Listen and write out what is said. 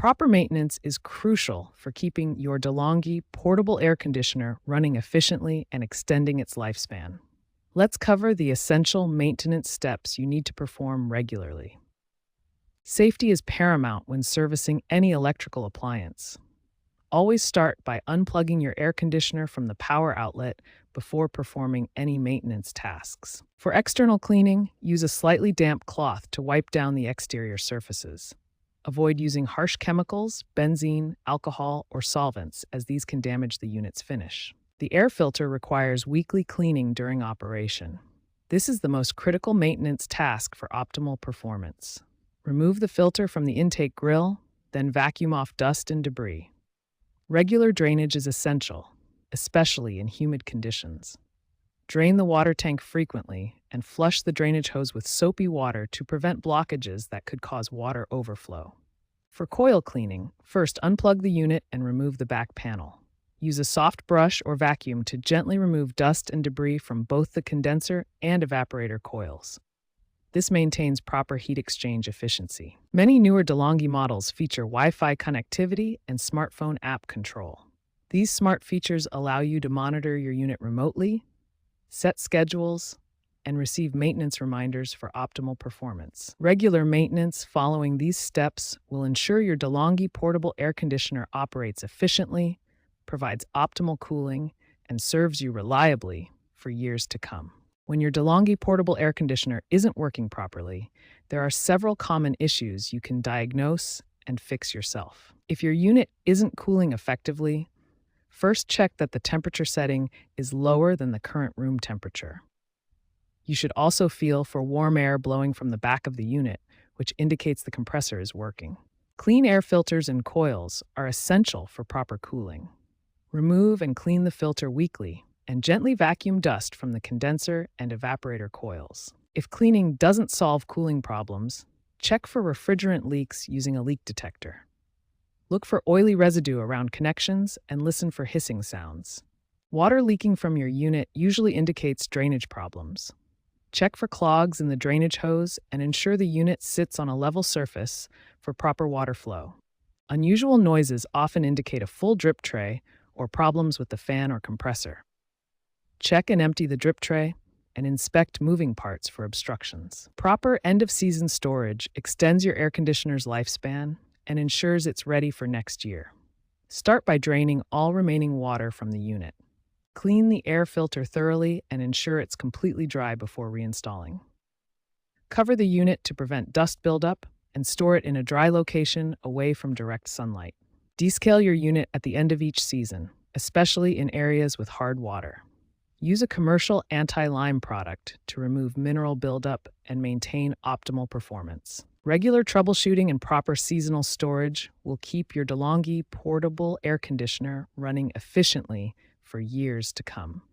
Proper maintenance is crucial for keeping your DeLonghi portable air conditioner running efficiently and extending its lifespan. Let's cover the essential maintenance steps you need to perform regularly. Safety is paramount when servicing any electrical appliance. Always start by unplugging your air conditioner from the power outlet before performing any maintenance tasks. For external cleaning, use a slightly damp cloth to wipe down the exterior surfaces. Avoid using harsh chemicals, benzene, alcohol, or solvents, as these can damage the unit's finish. The air filter requires weekly cleaning during operation. This is the most critical maintenance task for optimal performance. Remove the filter from the intake grill, then vacuum off dust and debris. Regular drainage is essential, especially in humid conditions. Drain the water tank frequently and flush the drainage hose with soapy water to prevent blockages that could cause water overflow. For coil cleaning, first unplug the unit and remove the back panel. Use a soft brush or vacuum to gently remove dust and debris from both the condenser and evaporator coils. This maintains proper heat exchange efficiency. Many newer DeLonghi models feature Wi-Fi connectivity and smartphone app control. These smart features allow you to monitor your unit remotely, set schedules, and receive maintenance reminders for optimal performance. Regular maintenance following these steps will ensure your DeLonghi portable air conditioner operates efficiently, provides optimal cooling, and serves you reliably for years to come. When your DeLonghi portable air conditioner isn't working properly, there are several common issues you can diagnose and fix yourself. If your unit isn't cooling effectively, first check that the temperature setting is lower than the current room temperature. You should also feel for warm air blowing from the back of the unit, which indicates the compressor is working. Clean air filters and coils are essential for proper cooling. Remove and clean the filter weekly, and gently vacuum dust from the condenser and evaporator coils. If cleaning doesn't solve cooling problems, check for refrigerant leaks using a leak detector. Look for oily residue around connections and listen for hissing sounds. Water leaking from your unit usually indicates drainage problems. Check for clogs in the drainage hose and ensure the unit sits on a level surface for proper water flow. Unusual noises often indicate a full drip tray or problems with the fan or compressor. Check and empty the drip tray and inspect moving parts for obstructions. Proper end-of-season storage extends your air conditioner's lifespan and ensures it's ready for next year. Start by draining all remaining water from the unit. Clean the air filter thoroughly and ensure it's completely dry before reinstalling. Cover the unit to prevent dust buildup and store it in a dry location away from direct sunlight. Descale your unit at the end of each season, especially in areas with hard water. Use a commercial anti-lime product to remove mineral buildup and maintain optimal performance. Regular troubleshooting and proper seasonal storage will keep your DeLonghi portable air conditioner running efficiently for years to come.